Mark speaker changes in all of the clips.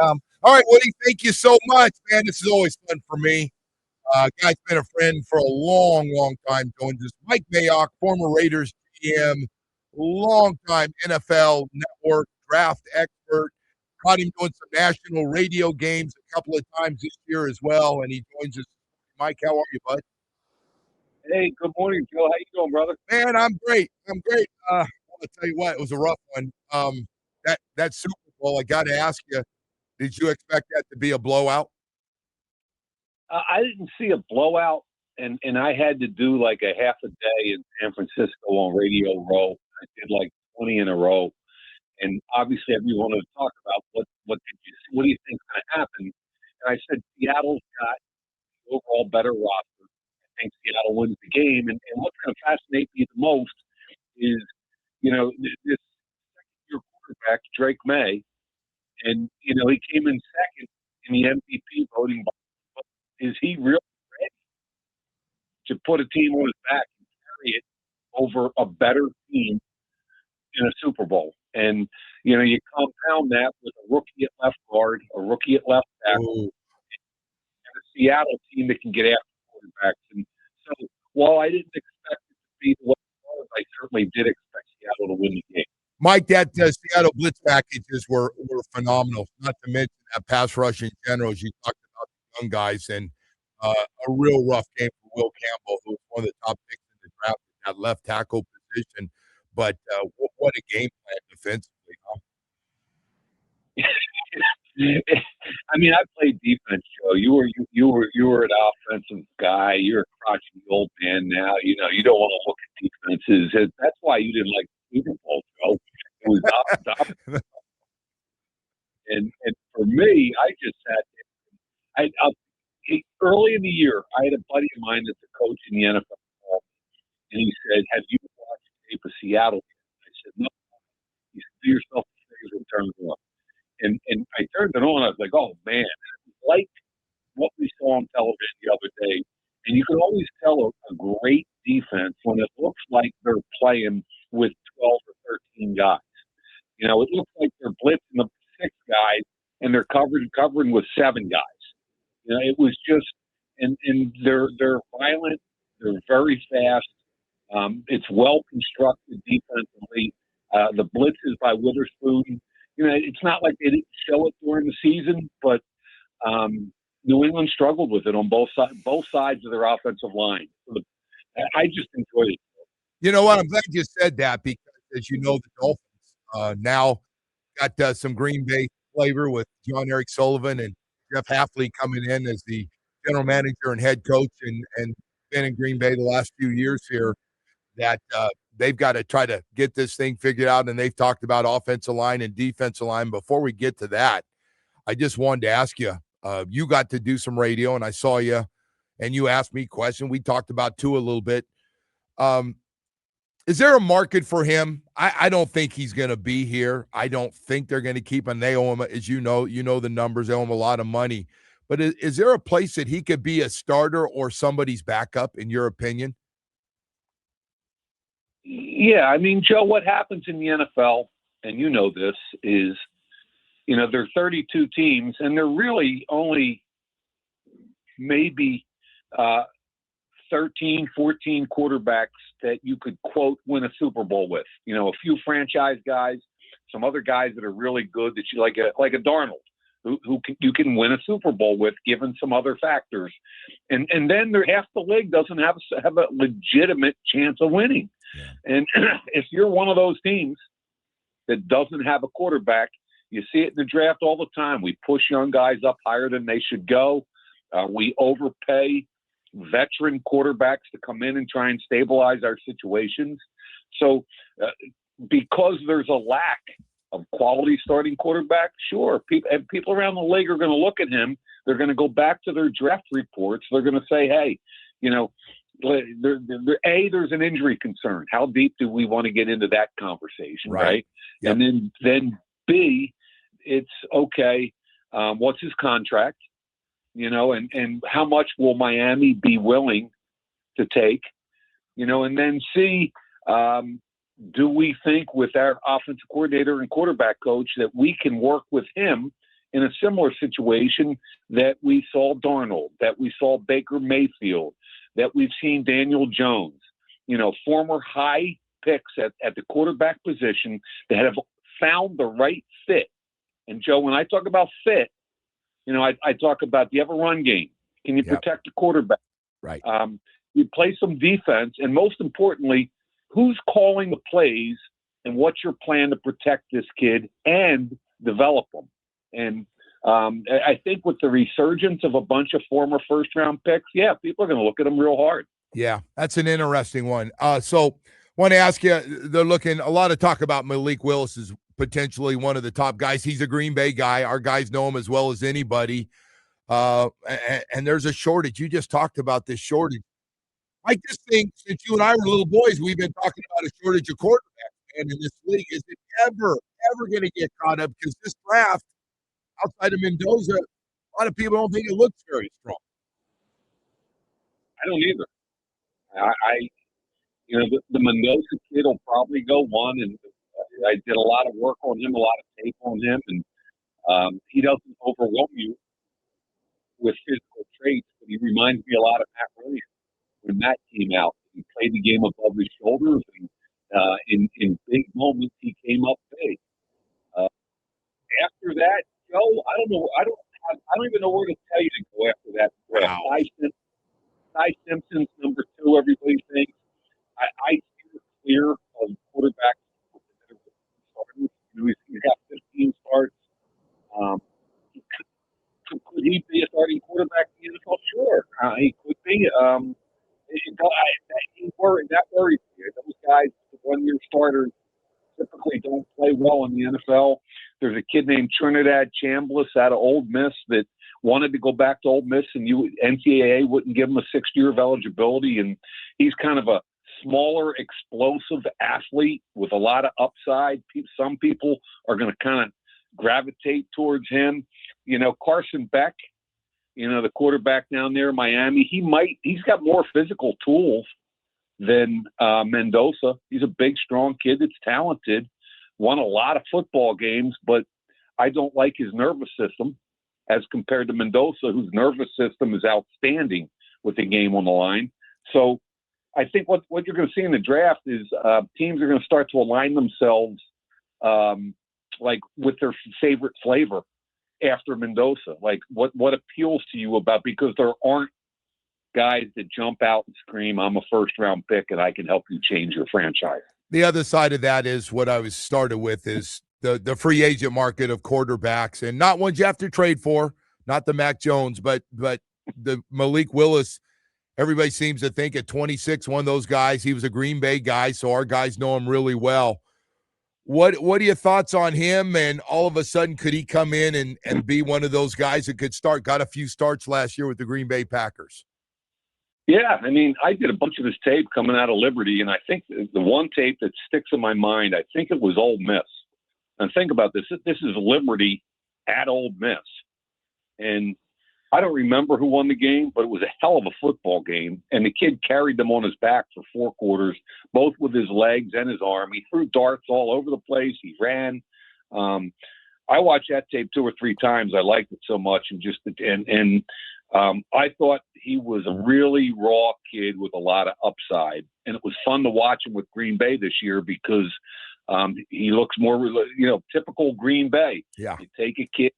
Speaker 1: All right, Woody, thank you so much, man. This is always fun for me. Guy's been a friend for a long, long time. Joins us, Mike Mayock, former Raiders GM, long-time NFL Network draft expert. Caught him doing some national radio games a couple of times this year as well, and he joins us. Mike, how are you, bud?
Speaker 2: Hey, good morning, Joe. How you doing, brother?
Speaker 1: Man, I'm great. I'm great. I want to tell you what, it was a rough one. That Super Bowl, I got to ask you, did you expect that to be a blowout?
Speaker 2: I didn't see a blowout, and I had to do like a half a day in San Francisco on Radio Row. I did like 20 in a row, and obviously everyone wanted to talk about what do you think's going to happen? And I said Seattle's got the overall better roster. I think Seattle wins the game, and what's going to fascinate me the most is this second-year quarterback Drake May, and he came in second in the MVP voting. Is he really ready to put a team on his back and carry it over a better team in a Super Bowl? And, you compound that with a rookie at left guard, a rookie at left tackle, and a Seattle team that can get after quarterbacks. And so while I didn't expect it to be what it was, I certainly did expect Seattle to win the game.
Speaker 1: Mike, that Seattle blitz packages were phenomenal, not to mention that pass rush in general, as you talked about the young guys, and a real rough game for Will Campbell, who was one of the top picks in the draft at that left tackle position. But what a game plan defensively, huh?
Speaker 2: I mean, I played defense, Joe. You were an offensive guy. You're a crotchety old man now. You don't want to look at defenses. That's why you didn't like the Super Bowl, Joe. It was up. And for me, I just sat there. Early in the year, I had a buddy of mine that's a coach in the NFL, and he said, "Have you watched tape of Seattle?" I said, "No." He said, "Do yourself a favor and turn it on." And I turned it on. I was like, "Oh man!" It was like what we saw on television the other day. And you can always tell a great defense when it looks like they're playing with 12 or 13 guys. It looks like they're blitzing the 6 guys and they're covering with 7 guys. It was just, and they're violent. They're very fast. It's well constructed defensively. The blitzes by Witherspoon. It's not like they didn't show it during the season, but New England struggled with it on both sides of their offensive line. I just enjoyed it.
Speaker 1: You know what? I'm glad you said that because, as you know, the Dolphins now got some Green Bay flavor with John Eric Sullivan and Jeff Hafley coming in as the general manager and head coach and been in Green Bay the last few years here, that they've got to try to get this thing figured out, and they've talked about offensive line and defensive line. Before we get to that, I just wanted to ask you, you got to do some radio, and I saw you, and you asked me a question. We talked about Tua a little bit. Is there a market for him? I don't think he's going to be here. I don't think they're going to keep him. They owe him, as you know the numbers. They owe him a lot of money. But is there a place that he could be a starter or somebody's backup, in your opinion?
Speaker 2: Yeah, I mean, Joe, what happens in the NFL, and you know this, is, there are 32 teams, and there really only maybe 13, 14 quarterbacks that you could, quote, win a Super Bowl with. A few franchise guys, some other guys that are really good that you like a Darnold, who you can win a Super Bowl with, given some other factors. And then half the league doesn't have a legitimate chance of winning. Yeah. And if you're one of those teams that doesn't have a quarterback, you see it in the draft all the time. We push young guys up higher than they should go. We overpay veteran quarterbacks to come in and try and stabilize our situations. So because there's a lack of quality starting quarterback, sure, people around the league are going to look at him. They're going to go back to their draft reports. They're going to say, hey, there's an injury concern. How deep do we want to get into that conversation, right? Yep. And then B, it's okay, what's his contract? And how much will Miami be willing to take? And then C, do we think with our offensive coordinator and quarterback coach that we can work with him in a similar situation that we saw Darnold, that we saw Baker Mayfield, that we've seen Daniel Jones, former high picks at the quarterback position that have found the right fit. And Joe, when I talk about fit, I talk about, do you have a run game? Can you protect the quarterback?
Speaker 1: Right.
Speaker 2: You play some defense, and most importantly, who's calling the plays and what's your plan to protect this kid and develop them? And I think with the resurgence of a bunch of former first-round picks, people are going to look at them real hard.
Speaker 1: Yeah, that's an interesting one. So want to ask you, they're looking a lot of talk about Malik Willis is potentially one of the top guys. He's a Green Bay guy. Our guys know him as well as anybody. And there's a shortage. You just talked about this shortage. I just think since you and I were little boys, we've been talking about a shortage of quarterbacks. And in this league, is it ever going to get caught up? Because this draft, outside of Mendoza, a lot of people don't think it looks very strong.
Speaker 2: I don't either. The Mendoza kid will probably go one, and I did a lot of work on him, a lot of tape on him, and he doesn't overwhelm you with physical traits, but he reminds me a lot of Matt Williams. When Matt came out, he played the game above his shoulders, and in big moments, he came up big. After that, Joe, I don't know. I don't even know where to tell you to go after that.
Speaker 1: Wow.
Speaker 2: Ty Simpson's number 2. Everybody thinks. I steer clear of quarterbacks that are starters. He's got 15 starts. Could he be a starting quarterback in the NFL? Sure, he could be. That worries me. Those guys, the one-year starters, typically don't play well in the NFL. There's a kid named Trinidad Chambliss out of Ole Miss that wanted to go back to Ole Miss, and NCAA wouldn't give him a 6th year of eligibility, and he's kind of a smaller, explosive athlete with a lot of upside. Some people are going to kind of gravitate towards him. Carson Beck, the quarterback down there in Miami, he's got more physical tools than Mendoza. He's a big, strong kid that's talented, won a lot of football games, but I don't like his nervous system as compared to Mendoza, whose nervous system is outstanding with the game on the line. So I think what you're going to see in the draft is teams are going to start to align themselves like with their favorite flavor after Mendoza. Like what appeals to you about, because there aren't guys that jump out and scream, I'm a first-round pick and I can help you change your franchise.
Speaker 1: The other side of that is what I was started with is the free agent market of quarterbacks, and not ones you have to trade for, not the Mac Jones, but the Malik Willis. Everybody seems to think at 26, one of those guys, he was a Green Bay guy, so our guys know him really well. What are your thoughts on him? And all of a sudden, could he come in and be one of those guys that could start? Got a few starts last year with the Green Bay Packers.
Speaker 2: Yeah, I did a bunch of his tape coming out of Liberty, and I think the one tape that sticks in my mind, I think it was Ole Miss. And think about this. This is Liberty at Ole Miss. And I don't remember who won the game, but it was a hell of a football game. And the kid carried them on his back for 4 quarters, both with his legs and his arm. He threw darts all over the place. He ran. I watched that tape 2 or 3 times. I liked it so much. I thought he was a really raw kid with a lot of upside. And it was fun to watch him with Green Bay this year because he looks more, typical Green Bay.
Speaker 1: Yeah.
Speaker 2: You take a kid,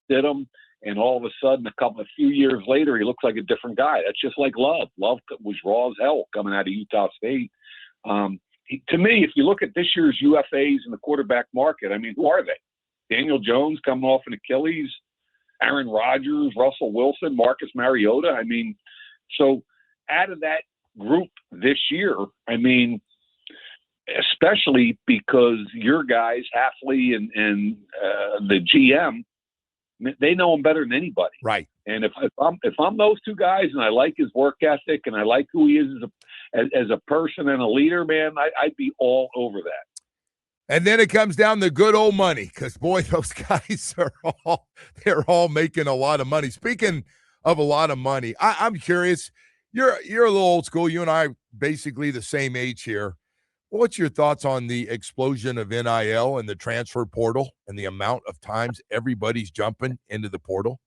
Speaker 2: sit him, and all of a sudden, a few years later, he looks like a different guy. That's just like Love. Love was raw as hell coming out of Utah State. To me, if you look at this year's UFAs in the quarterback market, who are they? Daniel Jones coming off an Achilles, Aaron Rodgers, Russell Wilson, Marcus Mariota. So out of that group this year, especially because your guys, Hafley and the GM, they know him better than anybody.
Speaker 1: Right.
Speaker 2: And if I'm those 2 guys and I like his work ethic and I like who he is as a person and a leader, man, I'd be all over that.
Speaker 1: And then it comes down to good old money, because boy, those guys they're all making a lot of money. Speaking of a lot of money, I'm curious. You're a little old school. You and I are basically the same age here. What's your thoughts on the explosion of NIL and the transfer portal and the amount of times everybody's jumping into the portal?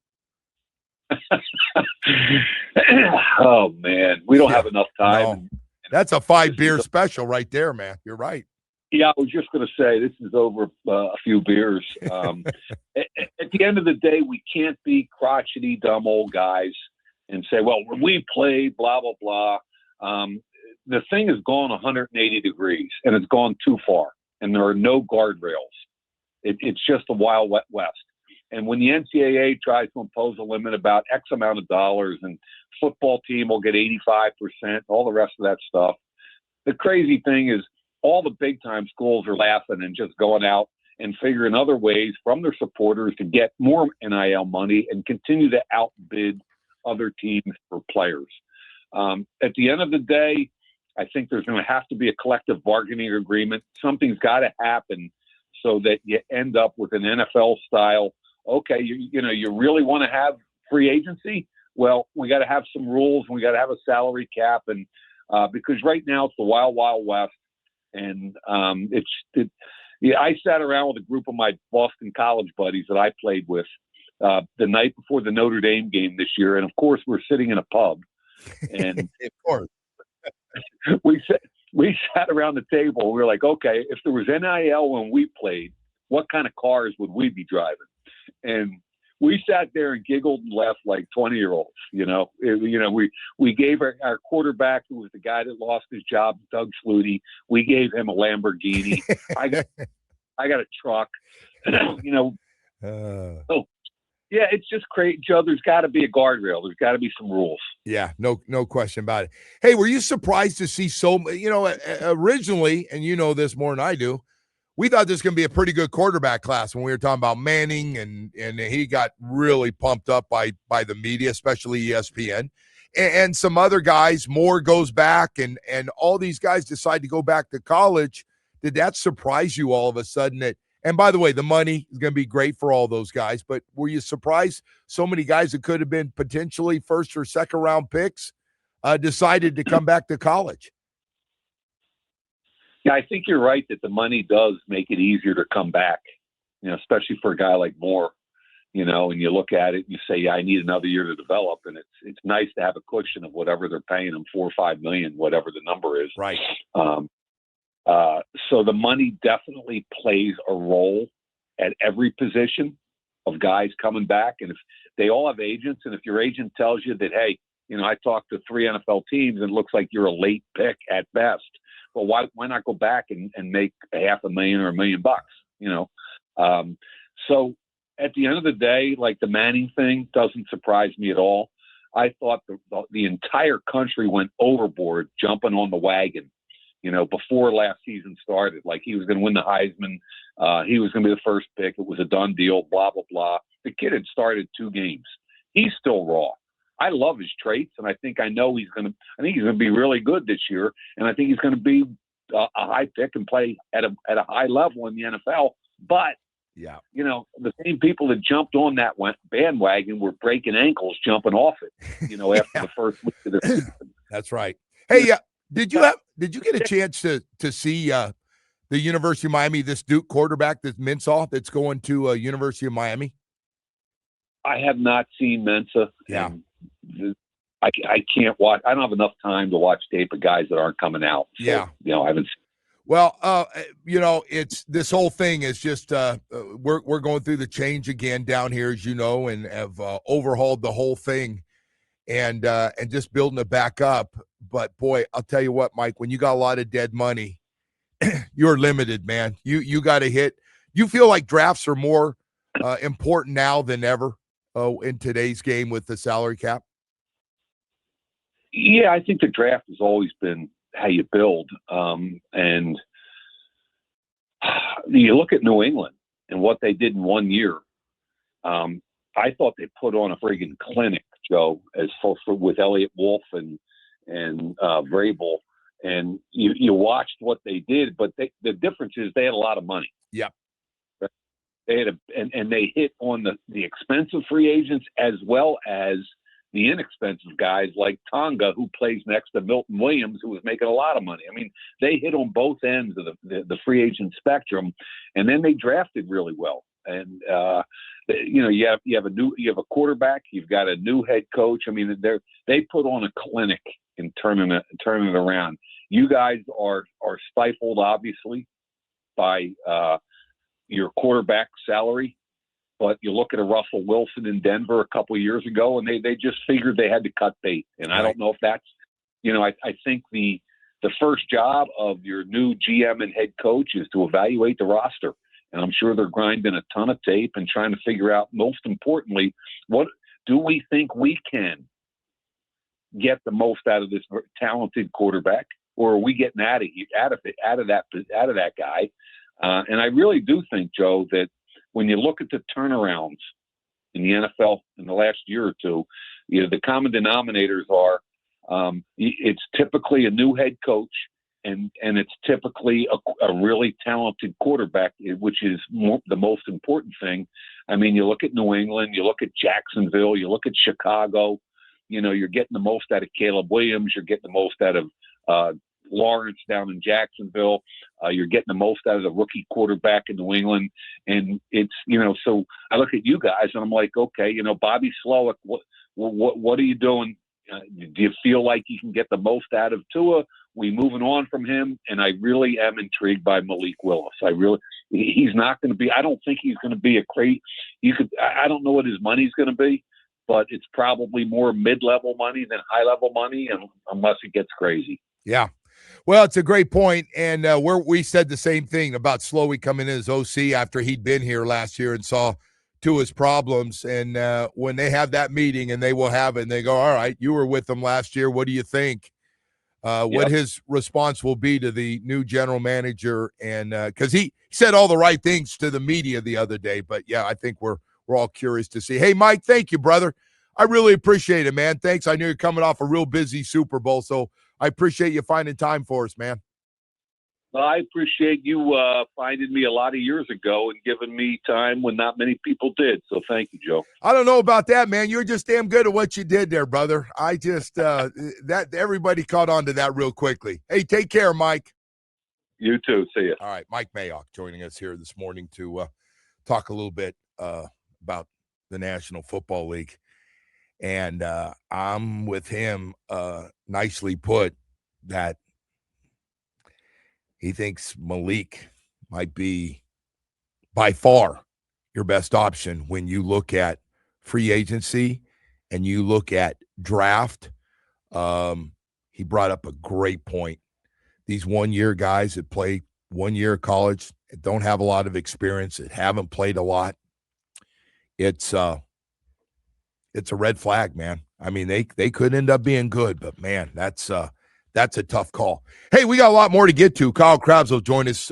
Speaker 2: Oh man, we don't have enough time.
Speaker 1: No. That's a 5-beer special right there, man. You're right.
Speaker 2: Yeah, I was just going to say this is over a few beers. At the end of the day, we can't be crotchety, dumb old guys and say, "Well, when we play, blah blah blah." The thing has gone 180 degrees, and it's gone too far, and there are no guardrails. It's just a wild west. And when the NCAA tries to impose a limit about X amount of dollars, and football team will get 85%, all the rest of that stuff, the crazy thing is all the big-time schools are laughing and just going out and figuring other ways from their supporters to get more NIL money and continue to outbid other teams for players. At the end of the day, I think there's going to have to be a collective bargaining agreement. Something's got to happen so that you end up with an NFL style. Okay, you really want to have free agency? Well, we got to have some rules, and we got to have a salary cap, and because right now it's the wild, wild west, and I sat around with a group of my Boston College buddies that I played with the night before the Notre Dame game this year, and of course we're sitting in a pub, and
Speaker 1: of course
Speaker 2: we sat around the table. We were like, okay, if there was NIL when we played, what kind of cars would we be driving? And we sat there and giggled and laughed like 20-year-olds. We gave our quarterback, who was the guy that lost his job, Doug Flutie, we gave him a Lamborghini. I got a truck. So yeah, it's just crazy, Joe. There's got to be a guardrail. There's got to be some rules.
Speaker 1: Yeah, no question about it. Hey, were you surprised to see originally, and you know this more than I do, we thought this was going to be a pretty good quarterback class when we were talking about Manning, and he got really pumped up by the media, especially ESPN, and some other guys. Moore goes back, and all these guys decide to go back to college. Did that surprise you all of a sudden? And by the way, the money is going to be great for all those guys, but were you surprised so many guys that could have been potentially first or second round picks decided to come back to college?
Speaker 2: Yeah, I think you're right that the money does make it easier to come back, especially for a guy like Moore, and you look at it and you say, yeah, I need another year to develop. And it's nice to have a cushion of whatever they're paying him, $4 or $5 million, whatever the number is.
Speaker 1: Right.
Speaker 2: So the money definitely plays a role at every position of guys coming back. And if they all have agents, and if your agent tells you that, hey, I talked to 3 NFL teams and it looks like you're a late pick at best, well, why not go back and make $500,000 or $1 million bucks? So at the end of the day, like the Manning thing doesn't surprise me at all. I thought the entire country went overboard jumping on the wagon, before last season started. Like he was going to win the Heisman. He was going to be the first pick. It was a done deal, blah, blah, blah. The kid had started 2 games. He's still raw. I love his traits, and I think he's going to be really good this year, and I think he's going to be a high pick and play at a high level in the NFL. But
Speaker 1: yeah,
Speaker 2: the same people that jumped on that bandwagon were breaking ankles jumping off it. After the first week of the season.
Speaker 1: That's right. Hey, did you get a chance to see the University of Miami, this Duke quarterback, this Mensah, that's going to University of Miami?
Speaker 2: I have not seen Mensa.
Speaker 1: Yeah.
Speaker 2: I can't watch. I don't have enough time to watch tape of guys that aren't coming out. So,
Speaker 1: yeah.
Speaker 2: I haven't.
Speaker 1: Well, it's this whole thing is just we're going through the change again down here, as you know, and have overhauled the whole thing and just building it back up. But boy, I'll tell you what, Mike, when you got a lot of dead money, you're limited, man. You got to hit. You feel like drafts are more important now than ever in today's game with the salary cap?
Speaker 2: Yeah, I think the draft has always been how you build. And you look at New England and what they did in 1 year. I thought they put on a friggin' clinic, Joe, with Elliott Wolf and Vrabel. And you watched what they did, but the difference is they had a lot of money.
Speaker 1: Yeah.
Speaker 2: They had and they hit on the expensive free agents as well as the inexpensive guys like Tonga, who plays next to Milton Williams, who was making a lot of money. I mean, they hit on both ends of the free agent spectrum, and then they drafted really well. And you have a quarterback, you've got a new head coach. I mean, they put on a clinic in turning it around. You guys are stifled, obviously, by your quarterback salary. But you look at a Russell Wilson in Denver a couple of years ago, and they just figured they had to cut bait. And I don't know if that's, I think the first job of your new GM and head coach is to evaluate the roster. And I'm sure they're grinding a ton of tape and trying to figure out, most importantly, what do we think we can get the most out of this talented quarterback, or are we getting out of that guy? And I really do think, Joe, that when you look at the turnarounds in the NFL in the last year or two, the common denominators are it's typically a new head coach, and it's typically a really talented quarterback, which is the most important thing. I mean, you look at New England, you look at Jacksonville, you look at Chicago. You're getting the most out of Caleb Williams. You're getting the most out of Lawrence down in Jacksonville. You're getting the most out of the rookie quarterback in New England. And it's, so I look at you guys and I'm like, okay, Bobby Slowick, what are you doing? Do you feel like you can get the most out of Tua? We moving on from him? And I really am intrigued by Malik Willis. He's not going to be, I don't think he's going to be I don't know what his money's going to be, but it's probably more mid-level money than high-level money, and unless it gets crazy.
Speaker 1: Yeah. Well, it's a great point, and we said the same thing about Slowick coming in as OC after he'd been here last year and saw Tua's problems. And when they have that meeting, and they will have it, and they go, all right, you were with them last year. What do you think? What his response will be to the new general manager, and because he said all the right things to the media the other day. But, yeah, I think we're all curious to see. Hey, Mike, thank you, brother. I really appreciate it, man. Thanks. I knew you're coming off a real busy Super Bowl, so I appreciate you finding time for us, man.
Speaker 2: Well, I appreciate you finding me a lot of years ago and giving me time when not many people did. So thank you, Joe.
Speaker 1: I don't know about that, man. You're just damn good at what you did there, brother. I just that everybody caught on to that real quickly. Hey, take care, Mike.
Speaker 2: You too. See you.
Speaker 1: All right, Mike Mayock joining us here this morning to talk a little bit about the National Football League. And I'm with him, nicely put, that he thinks Malik might be by far your best option when you look at free agency and you look at draft. He brought up a great point. These one-year guys that play 1 year of college, that don't have a lot of experience, that haven't played a lot, it's a red flag, man. I mean, they could end up being good, but, man, that's a tough call. Hey, we got a lot more to get to. Kyle Krabs will join us